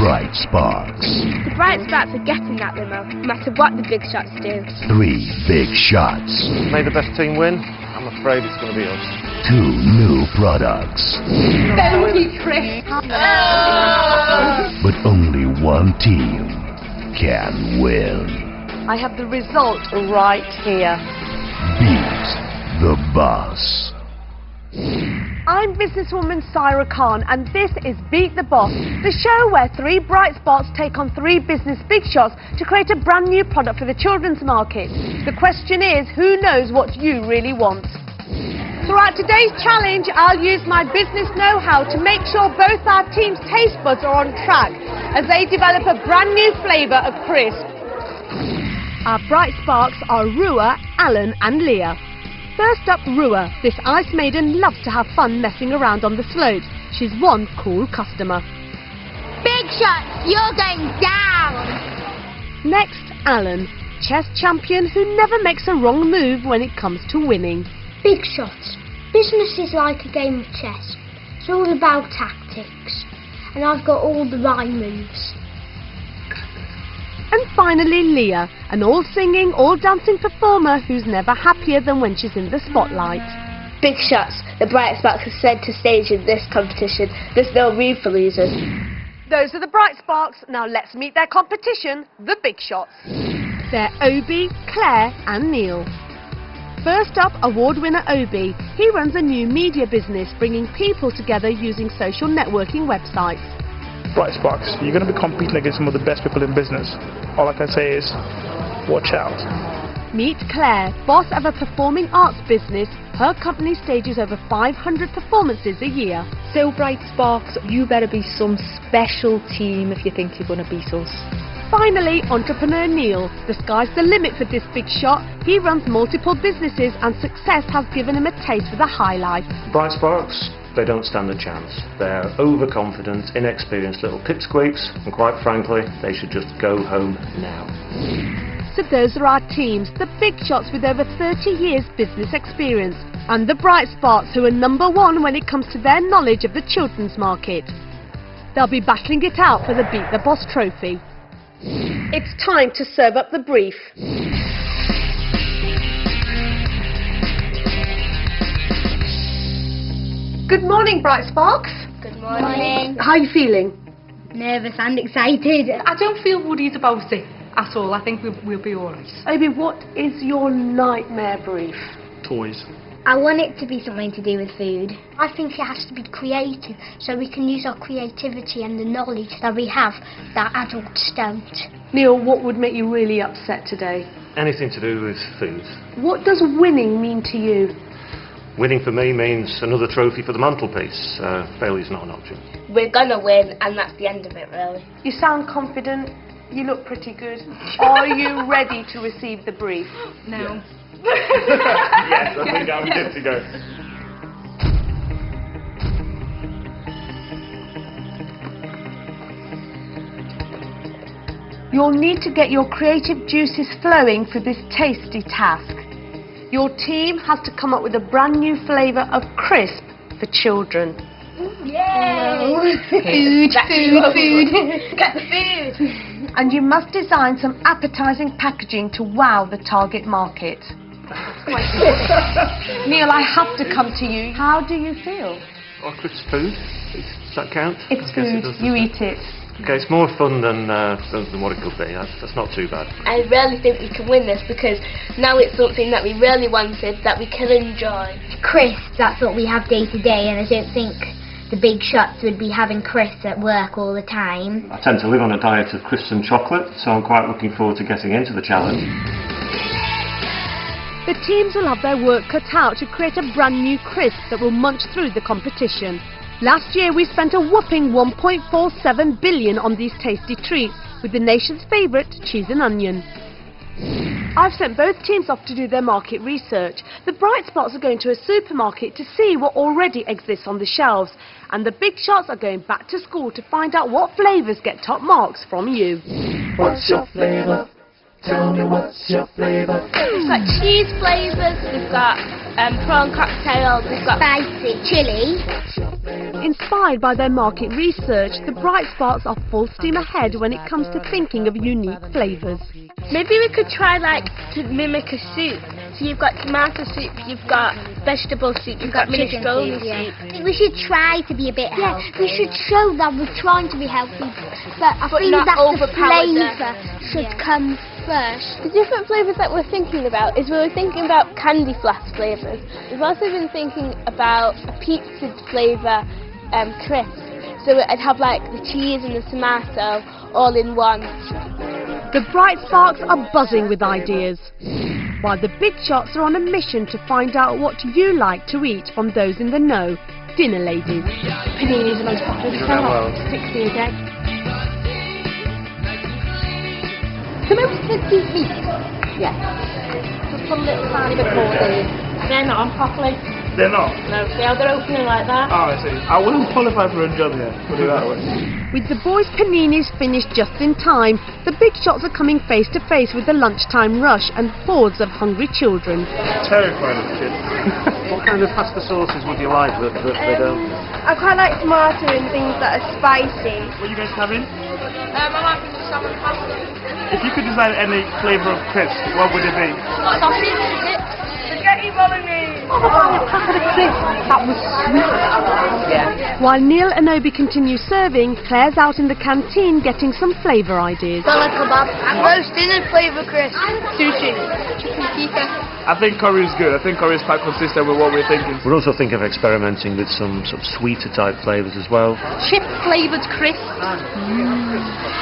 bright sparks. The bright sparks are getting that limo, no matter what the big shots do. 3 big shots. May the best team win. I'm afraid it's going to be us. 2 new products. Don't be Chris. But only one team can win. I have the result right here. Beat the Boss. I'm businesswoman Syra Khan, and this is Beat the Boss, the show where 3 bright spots take on 3 business big shots to create a brand new product for the children's market. The question is, who knows what you really want? Throughout today's challenge, I'll use my business know-how to make sure both our teams' taste buds are on track as they develop a brand new flavour of crisp. Our bright sparks are Ruwa, Allan and Leah. First up, Ruwa. This ice maiden loves to have fun messing around on the slopes. She's one cool customer. Big shots, you're going down. Next, Allan. Chess champion who never makes a wrong move when it comes to winning. Big shots. Business is like a game of chess. It's all about tactics. And I've got all the right moves. And finally, Leah, an all-singing, all-dancing performer who's never happier than when she's in the spotlight. Big shots, the bright sparks are said to stage in this competition. There's no room for losers. Those are the bright sparks. Now let's meet their competition, the big shots. They're Obi, Clare and Neil. First up, award winner Obi. He runs a new media business, bringing people together using social networking websites. Bright sparks, you're going to be competing against some of the best people in business. All I can say is, watch out. Meet Clare, boss of a performing arts business. Her company stages over 500 performances a year. So bright sparks, you better be some special team if you think you're going to beat us. Finally, entrepreneur Neil. The sky's the limit for this big shot. He runs multiple businesses and success has given him a taste for the high life. Bright sparks, they don't stand a chance. They're overconfident, inexperienced little pipsqueaks, and quite frankly, they should just go home now. So those are our teams, the big shots with over 30 years business experience, and the bright sparks who are number 1 when it comes to their knowledge of the children's market. They'll be battling it out for the Beat the Boss trophy. It's time to serve up the brief. Good morning, bright sparks. Good morning. How are you feeling? Nervous and excited. I don't feel worried about it at all. I think we'll be all right. Obi, what is your nightmare brief? Toys. I want it to be something to do with food. I think it has to be creative, so we can use our creativity and the knowledge that we have that adults don't. Neil, what would make you really upset today? Anything to do with food. What does winning mean to you? Winning for me means another trophy for the mantelpiece. Failure's not an option. We're gonna win, and that's the end of it, really. You sound confident. You look pretty good. Are you ready to receive the brief? No. Yes, I think I'm good to go. You'll need to get your creative juices flowing for this tasty task. Your team has to come up with a brand new flavour of crisp for children. Yay! Food. Get the food! And you must design some appetising packaging to wow the target market. Neil, I have to come to you. How do you feel? Oh, crisp food? Does that count? It's I guess food. it does, You doesn't eat it. Okay, it's more fun than what it could be. That's not too bad. I really think we can win this because now it's something that we really wanted that we can enjoy. Crisps, that's what we have day to day, and I don't think the big shots would be having crisps at work all the time. I tend to live on a diet of crisps and chocolate, so I'm quite looking forward to getting into the challenge. The teams will have their work cut out to create a brand new crisp that will munch through the competition. Last year we spent a whopping 1.47 billion on these tasty treats, with the nation's favourite, cheese and onion. I've sent both teams off to do their market research. The bright spots are going to a supermarket to see what already exists on the shelves, and the big shots are going back to school to find out what flavours get top marks from you. What's your flavour? Tell me what's your flavour? We've got cheese flavours, we've got prawn cocktail, we've got Spicy chili. What's your flavour? Inspired by their market research, the Bright Sparks are full steam ahead when it comes to thinking of unique flavours. Maybe we could try to mimic a soup. So you've got tomato soup, you've got vegetable soup, you've got minestrone soup. We should try to be a bit healthy. Yeah, we should show that we're trying to be healthy, but I think not that the overpower flavour should come first. The different flavours that we're thinking about is we were thinking about candy floss flavours. We've also been thinking about a pizza flavour crisp. So I'd have like the cheese and the tomato all in one. The Bright Sparks are buzzing with ideas, while the Big Shots are on a mission to find out what you like to eat from those in the know, dinner ladies. Panini is the most popular. You know well. 60 a day. The most sticky meat. Yeah. Just put a little tiny bit more in. They're not on properly. They're not? No, see how they're opening like that? Oh, I see. I wouldn't qualify for a job here. Put it that way. With the boys' paninis finished just in time, the Big Shots are coming face to face with the lunchtime rush and hordes of hungry children. Terrified of kids. What kind of pasta sauces would you like that they don't? I quite like tomato and things that are spicy. What are you guys having? I'm having salmon pasta. If you could design any flavour of crisps, what would it be? Sausage, chips, spaghetti bolognese. That was sweet. Yeah. While Neil and Obi continue serving, Claire's out in the canteen getting some flavour ideas. Doner kebab, roast dinner flavour crisp, sushi, chicken tikka. I think curry is good. I think curry is quite consistent with what we're thinking. We're also thinking of experimenting with some sort of sweeter type flavours as well. Chip flavoured crisps.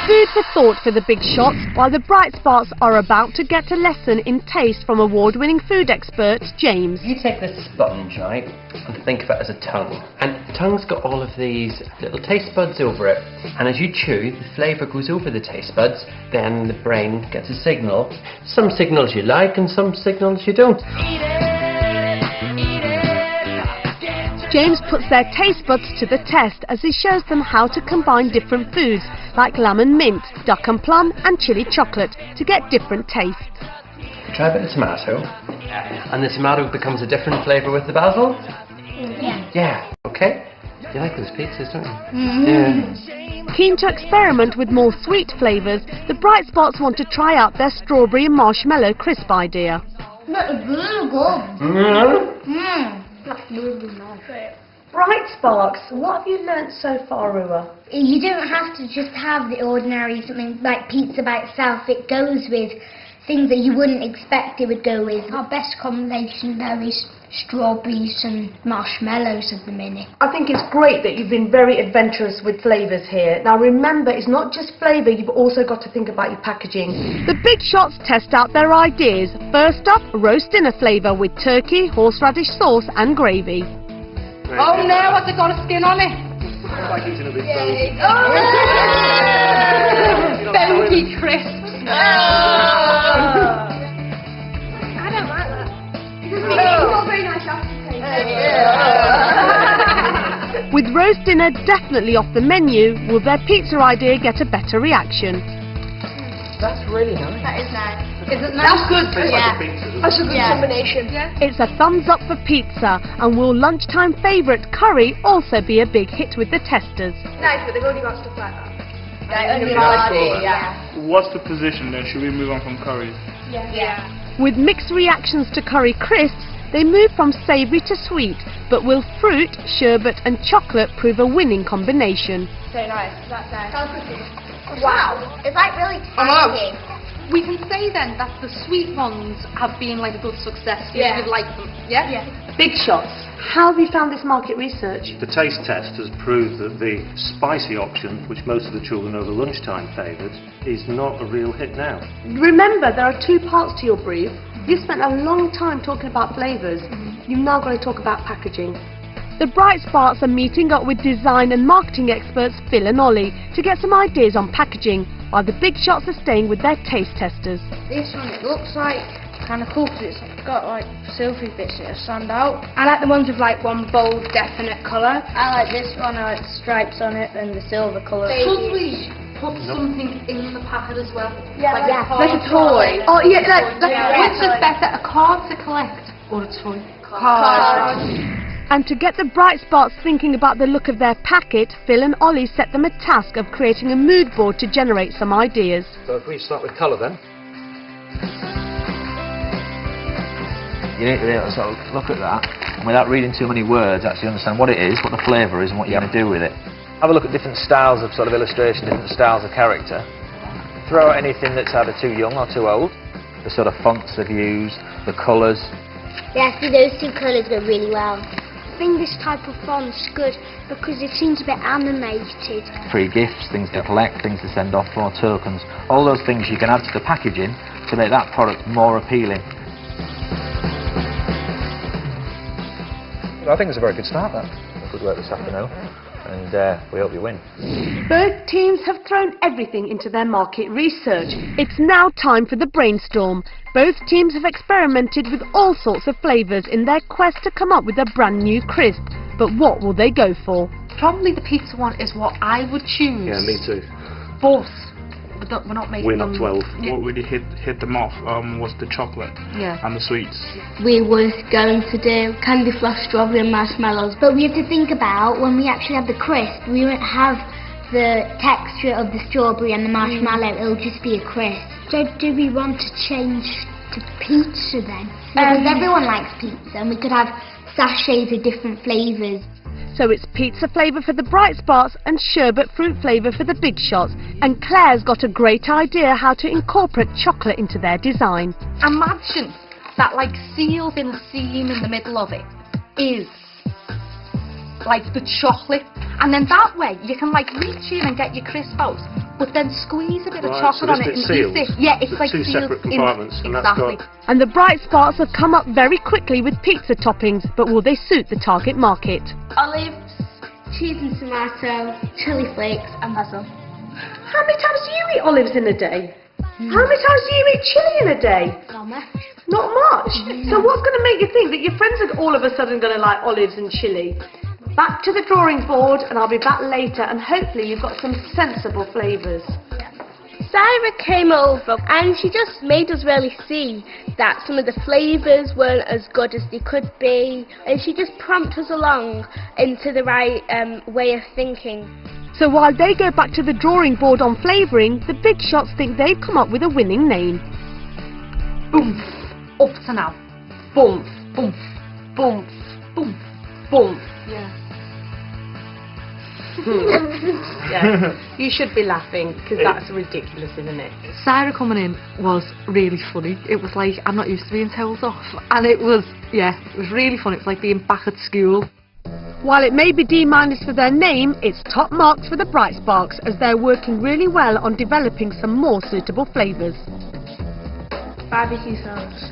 Food for thought for the Big Shots, while the Bright Sparks are about to get a lesson in taste from award-winning food expert James. You take this sponge, right, and think of it as a tongue. And the tongue's got all of these little taste buds over it. And as you chew, the flavour goes over the taste buds, then the brain gets a signal. Some signals you like and some signals you don't. James puts their taste buds to the test as he shows them how to combine different foods like lamb and mint, duck and plum and chili chocolate to get different tastes. Try a bit of tomato, and the tomato becomes a different flavour with the basil? Yeah. Yeah, okay. You like those pizzas, don't you? Yeah. Keen to experiment with more sweet flavours, the Bright Spots want to try out their strawberry and marshmallow crisp idea. That's really good. That's really nice. Bright Sparks, what have you learnt so far, Ruwa? You don't have to just have the ordinary something like pizza by itself. It goes with things that you wouldn't expect it would go with. Our best combination there is strawberries and marshmallows at the minute. I think it's great that you've been very adventurous with flavours here. Now remember, it's not just flavour, you've also got to think about your packaging. The Big Shots test out their ideas. First up, roast dinner flavour with turkey, horseradish sauce and gravy. Oh no, has it got a skin on it? Like eating a bit Bogey crisps. I don't like that. It's not very nice aftertaste. With roast dinner definitely off the menu, will their pizza idea get a better reaction? That's really nice. That is nice. Is it nice? That's good. That's a good combination. It's a thumbs up for pizza, and will lunchtime favourite curry also be a big hit with the testers? Nice, but they've only got stuff like that. What's the position then? Should we move on from curries? Yeah. With mixed reactions to curry crisps, they move from savoury to sweet, but will fruit, sherbet and chocolate prove a winning combination? So nice. That's nice. Wow. It's like really tangy. We can say then that the sweet ones have been like a good success. Yeah. You've liked them. Yeah? Yeah. Big Shots. How have you found this market research? The taste test has proved that the spicy option, which most of the children over lunchtime favoured, is not a real hit now. Remember, there are two parts to your brief. You spent a long time talking about flavours. You've now got to talk about packaging. The Bright Sparks are meeting up with design and marketing experts Phil and Ollie to get some ideas on packaging, while the Big Shots are staying with their taste testers. This one, it looks like kind of cool because it's got like silvery bits that stand out. I like the ones with like one bold, definite colour. I like this one, I like the stripes on it and the silver colour. Should we put something in the packet as well? Yeah, Like a toy? Oh yeah, like Which is better, a card to collect or a toy? Card. And to get the Bright Sparks thinking about the look of their packet, Phil and Ollie set them a task of creating a mood board to generate some ideas. So if we start with colour then. You need to be able to sort of look at that and without reading too many words actually understand what it is, what the flavour is and what you're going to do with it. Have a look at different styles of sort of illustration, different styles of character. Throw out anything that's either too young or too old. The sort of fonts they've used, the colours. Yeah, see, those two colours go really well. I think this type of font's good because it seems a bit animated. Free gifts, things to collect, things to send off for, tokens. All those things you can add to the packaging to make that product more appealing. I think it's a very good start, that. Good work this afternoon, and we hope you win. Both teams have thrown everything into their market research. It's now time for the brainstorm. Both teams have experimented with all sorts of flavours in their quest to come up with a brand new crisp. But what will they go for? Probably the pizza one is what I would choose. Yeah, me too. But we're not making We're them... not 12. Yeah. What really hit them off was the chocolate and the sweets. We were going to do candy floss, strawberry and marshmallows. But we have to think about when we actually have the crisp, we won't have the texture of the strawberry and the marshmallow, it'll just be a crisp. So do we want to change to pizza then? Because everyone likes pizza and we could have sachets of different flavours. So it's pizza flavour for the Bright Sparks and sherbet fruit flavour for the Big Shots. And Claire's got a great idea how to incorporate chocolate into their design. Imagine that like sealed in a seam in the middle of it is like the chocolate, and then that way you can like reach in and get your crisp out, but then squeeze a bit of chocolate on it and eat it. Yeah, it's like two sealed separate compartments, and exactly. that's got... And the Bright Sparks have come up very quickly with pizza toppings, but will they suit the target market? Olives, cheese and tomato, chili flakes and basil. How many times do you eat olives in a day? How many times do you eat chilli in a day? Not much. Not much. So what's going to make you think that your friends are all of a sudden going to like olives and chilli? Back to the drawing board, and I'll be back later, and hopefully you've got some sensible flavours. Sarah came over and she just made us really see that some of the flavours weren't as good as they could be, and she just prompted us along into the right way of thinking. So while they go back to the drawing board on flavouring, the Big Shots think they've come up with a winning name. Boom, up to now. Boom, boom, boom, boom, boom. Yeah. Yeah. You should be laughing because that's ridiculous, isn't it? Sarah coming in was really funny. It was like, I'm not used to being told off, and it was really fun. It was like being back at school. While it may be D- for their name, it's top marks for the Bright Sparks as they're working really well on developing some more suitable flavours. Barbecue sauce.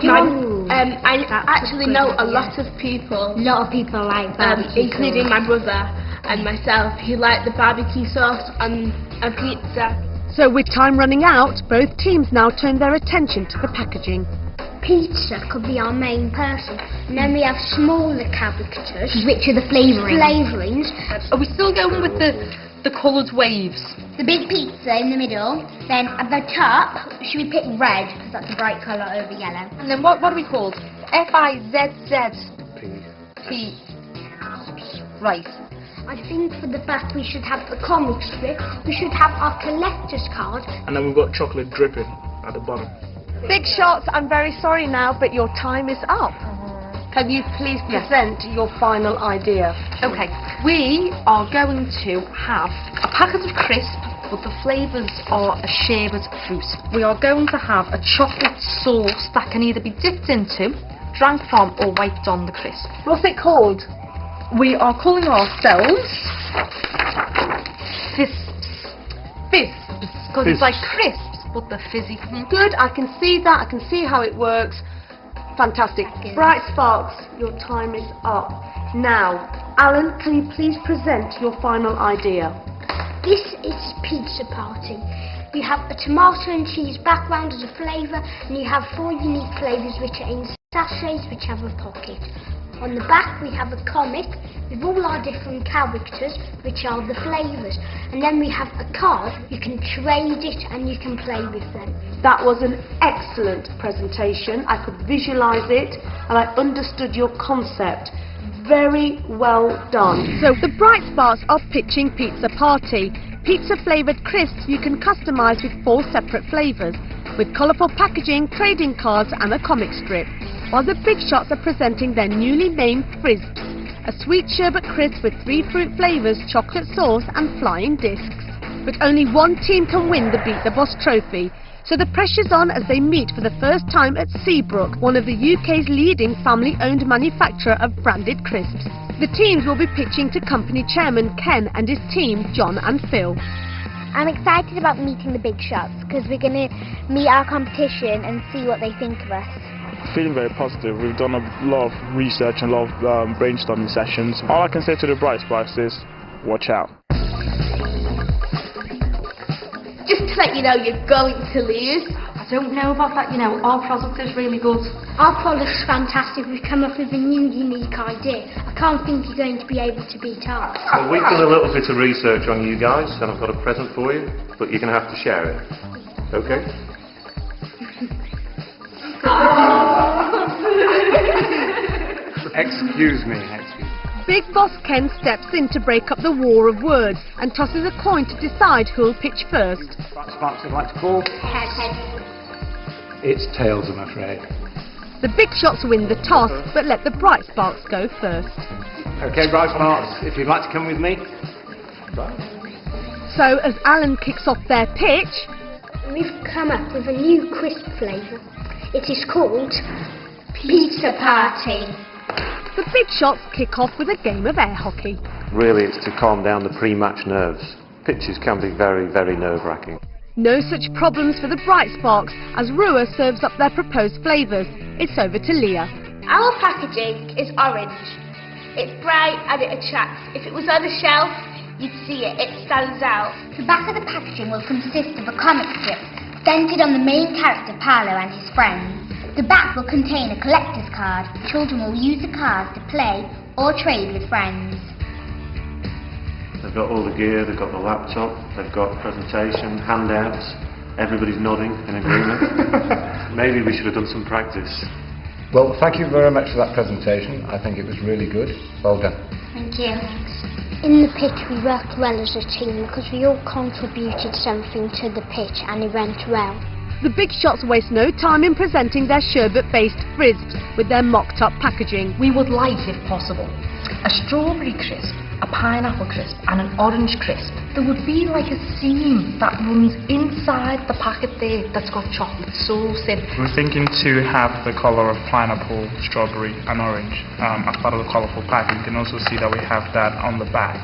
I actually know a lot of people. A lot of people like barbecue including sauce. my brother and myself, who like the barbecue sauce on a pizza. So with time running out, both teams now turn their attention to the packaging. Pizza could be our main person, and then we have smaller characters, which are the flavourings. Are we still going with the coloured waves? The big pizza in the middle, then at the top, should we pick red, because that's a bright colour over yellow. And then what are we called? F-I-Z-Z-P. Right. I think for the back we should have the comic strip, we should have our collector's card. And then we've got chocolate dripping at the bottom. Big Shots, I'm very sorry now, but your time is up. Can you please present your final idea? Okay, we are going to have a packet of crisp, but the flavours are a sherbet fruit. We are going to have a chocolate sauce that can either be dipped into, drank from, or wiped on the crisp. What's it called? We are calling ourselves Fisps. Because it's like crisps, but they're fizzy. Good, I can see that, I can see how it works. Fantastic. Bright Sparks, your time is up. Now, Allan, can you please present your final idea? This is Pizza Party. We have a tomato and cheese background as a flavour, and you have 4 unique flavours which are in sachets which have a pocket. On the back we have a comic with all our different characters which are the flavours, and then we have a card, you can trade it and you can play with them. That was an excellent presentation. I could visualise it and I understood your concept. very well done. So the Bright Sparks are pitching Pizza Party. Pizza flavoured crisps you can customise with 4 separate flavours, with colourful packaging, trading cards and a comic strip. While the Big Shots are presenting their newly named Frisps, a sweet sherbet crisp with 3 fruit flavours, chocolate sauce and flying discs. But only one team can win the Beat the Boss trophy, so the pressure's on as they meet for the first time at Seabrook, one of the UK's leading family-owned manufacturer of branded crisps. The teams will be pitching to company chairman Ken and his team, John and Phil. I'm excited about meeting the Big Shots because we're going to meet our competition and see what they think of us. Feeling very positive. We've done a lot of research and a lot of brainstorming sessions. All I can say to the Bright Sparks is, watch out. Just to let you know, you're going to lose. I don't know about that, you know, our product is really good. Our product's fantastic. We've come up with a new unique idea. I can't think you're going to be able to beat ours. Well, we've done a little bit of research on you guys, and I've got a present for you, but you're going to have to share it. Okay? Excuse me. Big Boss Ken steps in to break up the war of words and tosses a coin to decide who'll pitch first. Sparks would like to call. Head. It's tails, I'm afraid. The Big Shots win the toss, but let the Bright Sparks go first. Okay, Bright Sparks, if you'd like to come with me. So as Allan kicks off their pitch, We've come up with a new crisp flavour. It is called Pizza Party. the Big Shots kick off with a game of air hockey. Really, it's to calm down the pre-match nerves. Pitches can be very, very nerve-wracking. No such problems for the Bright Sparks as Ruwa serves up their proposed flavours. It's over to Leah. Our packaging is orange. It's bright and it attracts. If it was on a shelf, you'd see it. It stands out. The back of the packaging will consist of a comic strip centred on the main character Paolo and his friends. The back will contain a collector's card. Children will use the cards to play or trade with friends. They've got all the gear, they've got the laptop, they've got presentation, handouts. Everybody's nodding in agreement. Maybe we should have done some practice. Well, thank you very much for that presentation. I think it was really good. Well done. Thank you. In the pitch we worked well as a team because we all contributed something to the pitch and it went well. The Big Shots waste no time in presenting their sherbet-based frisbs with their mocked-up packaging. We would like, if possible, a strawberry crisp, a pineapple crisp and an orange crisp. There would be like a seam that runs inside the packet there that's got chocolate sauce in. We're thinking to have the colour of pineapple, strawberry and orange as part of the colourful pack. You can also see that we have that on the back.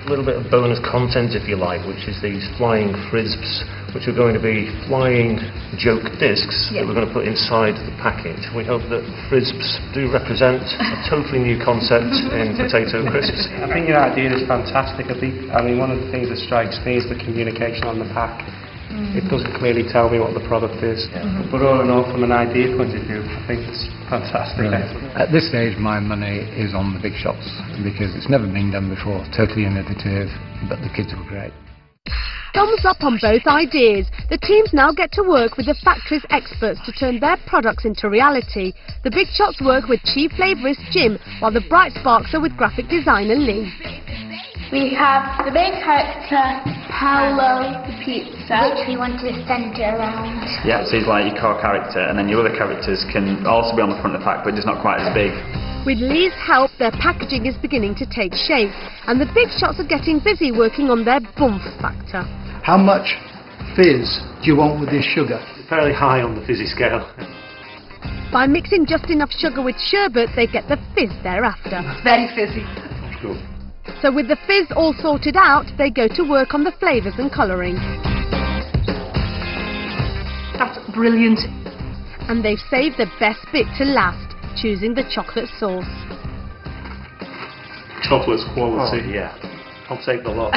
A little bit of bonus content, if you like, which is these flying frisbs, which are going to be flying joke discs that we're going to put inside the packet. We hope that frisbs do represent a totally new concept in potato crisps. I think your idea is fantastic. I mean, one of the things that strikes me is the communication on the pack. It doesn't clearly tell me what the product is, but all in all, from an idea point of view, I think it's fantastic. At this stage, my money is on the Big Shots because it's never been done before. Totally innovative, but the kids were great. Thumbs up on both ideas. The teams now get to work with the factory's experts to turn their products into reality. The Big Shots work with chief flavourist Jim, while the Bright Sparks are with graphic designer Lee. We have the main character, Paolo the pizza, which we want to centre around. Yeah, so he's like your core character, and then your other characters can also be on the front of the pack, but just not quite as big. With Lee's help, their packaging is beginning to take shape, and the Big Shots are getting busy working on their bump factor. How much fizz do you want with this sugar? Fairly high on the fizzy scale. By mixing just enough sugar with sherbet, they get the fizz thereafter. Very fizzy. Cool. So with the fizz all sorted out, they go to work on the flavours and colouring. That's brilliant. And they've saved the best bit to last, choosing the chocolate sauce. Chocolate's quality. Oh, yeah. I'll take the lot.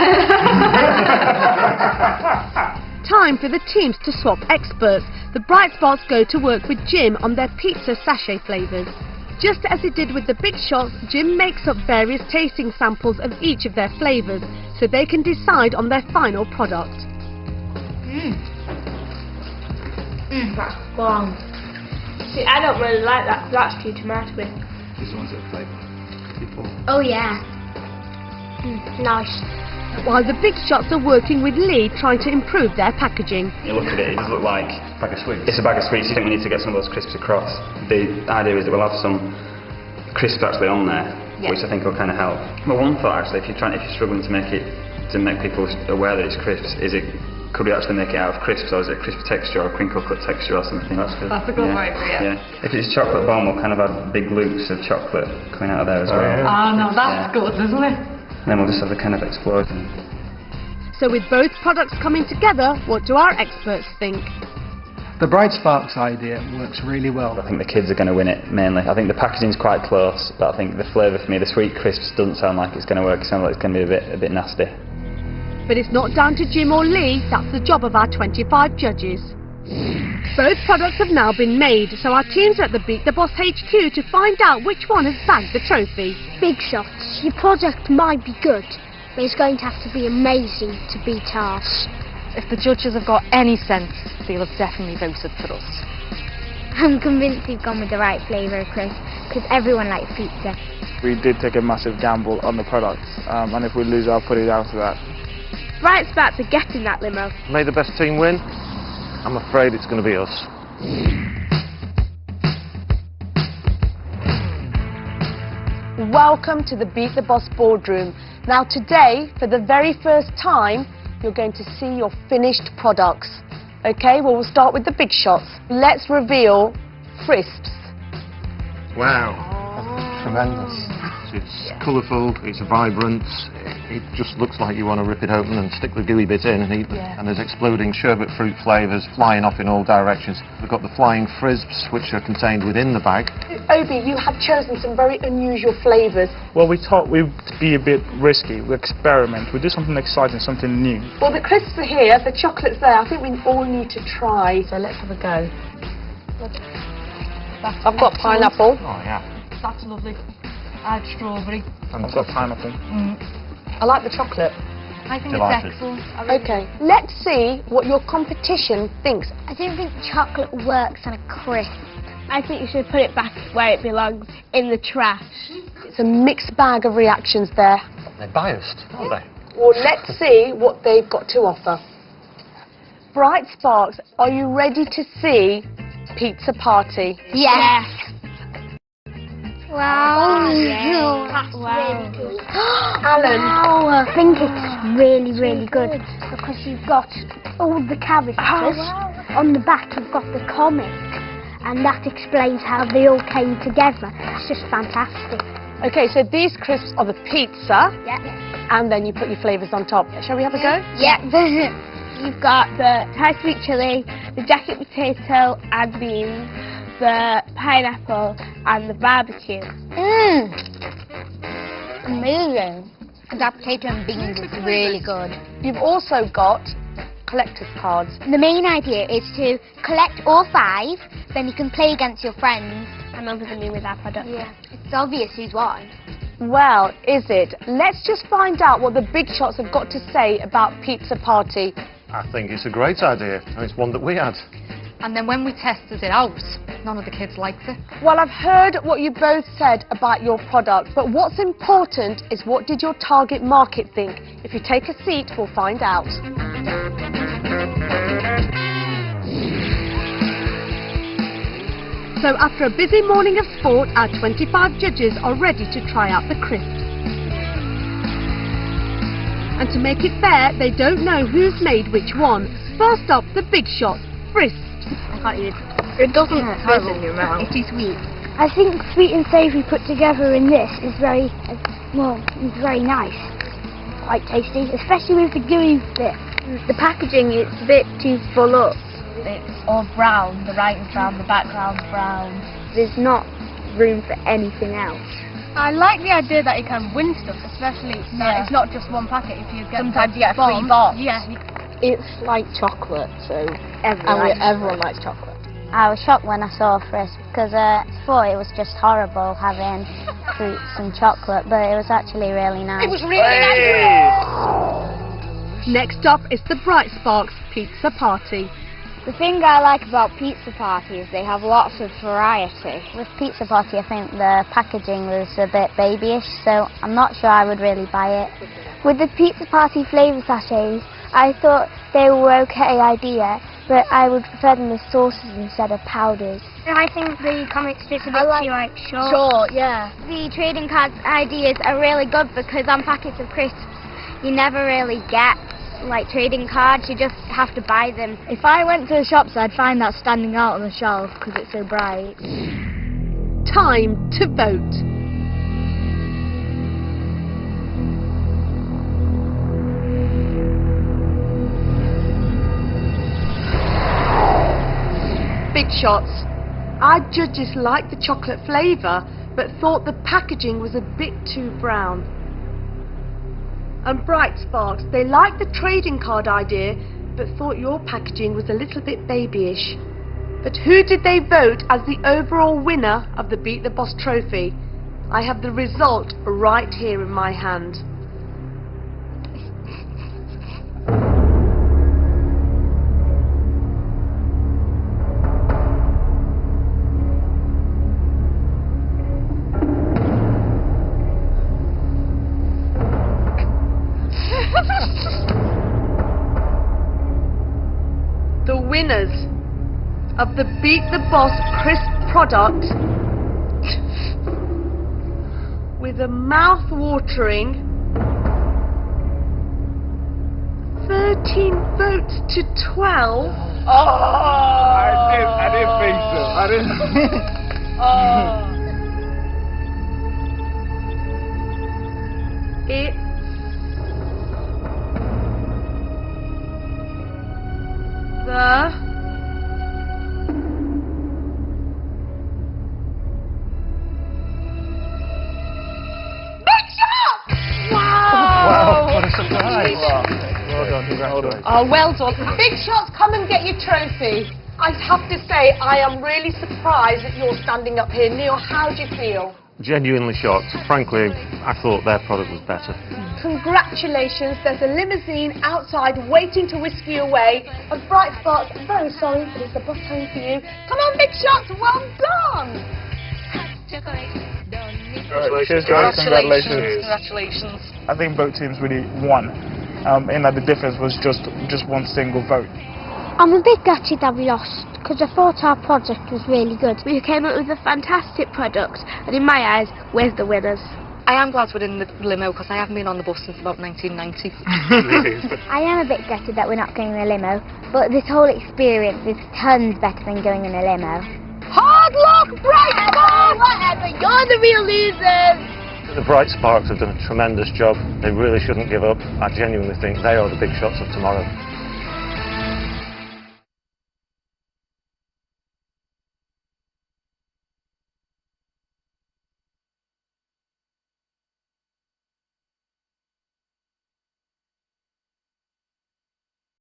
Time for the teams to swap experts. The Bright Sparks go to work with Jim on their pizza sachet flavours. Just as he did with the Big Shots, Jim makes up various tasting samples of each of their flavours so they can decide on their final product. That's bomb. See, I don't really like that, that's too tomatoey. This one's a flavour. before? Oh yeah. Nice. While the big shots are working with Lee trying to improve their packaging. You look at it, it does look like A bag of sweets. it's a bag of sweets. You think we need to get some of those crisps across. The idea is that we'll have some crisps actually on there, which I think will kind of help. But one thought actually, if you're struggling to make people aware that it's crisps, could we actually make it out of crisps, or is it a crisp texture or a crinkle cut texture or something? That's good. That's a good idea. Yeah. If it's chocolate bomb, we'll kind of have big loops of chocolate coming out of there as well. Yeah. Oh no, that's good, isn't it? And then we'll just have the kind of explosion. So with both products coming together, what do our experts think? The Bright Sparks idea works really well. I think the kids are going to win it mainly. I think the packaging's quite close, but I think the flavour for me, the sweet crisps doesn't sound like it's going to work. It sounds like it's going to be a bit nasty. But it's not down to Jim or Lee, that's the job of our 25 judges. Both products have now been made, so our teams are at the Beat the Boss HQ to find out which one has bagged the trophy. Big shots. Your product might be good, but it's going to have to be amazing to beat ours. If the judges have got any sense, they'll have definitely voted for us. I'm convinced we've gone with the right flavour of crisp, because everyone likes pizza. We did take a massive gamble on the product, and if we lose, I'll put it down to that. Bright Sparks are getting that limo. May the best team win. I'm afraid it's going to be us. Welcome to the Beat the Boss boardroom. Now today, for the very first time, you're going to see your finished products. Okay, well we'll start with the big shots. Let's reveal crisps. Wow. Tremendous. It's colourful, it's vibrant, it just looks like you want to rip it open and stick the gooey bit in and eat them. And there's exploding sherbet fruit flavours flying off in all directions. We've got the flying frisps, which are contained within the bag. Obi, you have chosen some very unusual flavours. Well, we thought we'd be a bit risky, we experiment, we do something exciting, something new. Well, the crisps are here, the chocolate's there. I think we all need to try, so let's have a go. I've got pineapple. Oh yeah. That's lovely. I had strawberry. I've got pineapple. I like the chocolate. I think Delighted. it's excellent. Okay, let's see what your competition thinks. I don't think chocolate works on a crisp. I think you should put it back where it belongs, in the trash. It's a mixed bag of reactions there. They're biased, aren't they? Well, let's see what they've got to offer. Bright Sparks, are you ready to see Pizza Party? Yes. Wow. That's really good. Alan. Wow, I think it's really, really good because you've got all the characters. On the back you've got the comic, and that explains how they all came together. It's just fantastic. Okay, so these crisps are the pizza, Yeah. and then you put your flavours on top. Shall we have a go? Yeah. You've got the Thai sweet chilli, the jacket potato and beans, the pineapple and the barbecue. Amazing. That potato and beans is really good. You've also got collector's cards. The main idea is to collect all 5, then you can play against your friends. And obviously me with our product. Yeah. It's obvious who's won. Well, is it? Let's just find out what the big shots have got to say about Pizza Party. I think it's a great idea, and it's one that we had. And then when we tested it out, none of the kids liked it. Well, I've heard what you both said about your product, but what's important is what did your target market think? If you take a seat, we'll find out. So after a busy morning of sport, our 25 judges are ready to try out the crisps. And to make it fair, they don't know who's made which one. First up, the big shot, crisps. I can't eat it. It doesn't fizz in your mouth. It's sweet. I think sweet and savoury put together in this is very nice. Quite tasty, especially with the gooey bit. The packaging is a bit too full up. It's all brown, the writing's brown, the background's brown. There's not room for anything else. I like the idea that you can win stuff, especially that it's not just one packet. If you get sometimes you get a free box. Yeah. It's like chocolate, so everyone likes chocolate. I was shocked when I saw Frisk because I thought it was just horrible having fruits and chocolate, but it was actually really nice. It was really nice. Next up is the Bright Sparks Pizza Party. The thing I like about Pizza Party is they have lots of variety. With Pizza Party, I think the packaging was a bit babyish, so I'm not sure I would really buy it. With the Pizza Party flavour sachets, I thought they were okay idea, but I would prefer them as sauces instead of powders. I think the comic strips are a bit too short. Short, yeah. The trading cards ideas are really good because on packets of crisps you never really get like trading cards, you just have to buy them. If I went to the shops I'd find that standing out on the shelf because it's so bright. Time to vote. Big Shots. Our judges liked the chocolate flavour but thought the packaging was a bit too brown. And Bright Sparks, they liked the trading card idea but thought your packaging was a little bit babyish. But who did they vote as the overall winner of the Beat the Boss trophy? I have the result right here in my hand. The winners of the Beat the Boss crisp product with a mouth-watering 13 votes to 12. I didn't think so. I didn't. It's the Wow, what a surprise. Well done, congratulations. Oh, well done. Big Shots, come and get your trophy. I have to say, I am really surprised that you're standing up here. Neil, how do you feel? Genuinely shocked. Frankly, I thought their product was better. Congratulations, there's a limousine outside waiting to whisk you away. And Bright Sparks, I'm very sorry, but it's the bus home for you. Come on, Big Shots, well done! Congratulations, guys. Congratulations. I think both teams really won. In that the difference was just one single vote. I'm a bit gutted that we lost because I thought our project was really good. We came up with a fantastic product, and in my eyes, we're the winners. I am glad we're in the limo because I haven't been on the bus since about 1990. I am a bit gutted that we're not going in a limo, but this whole experience is tons better than going in a limo. Hard luck, Bright Sparks! Whatever, you're the real losers! The Bright Sparks have done a tremendous job. They really shouldn't give up. I genuinely think they are the big shots of tomorrow.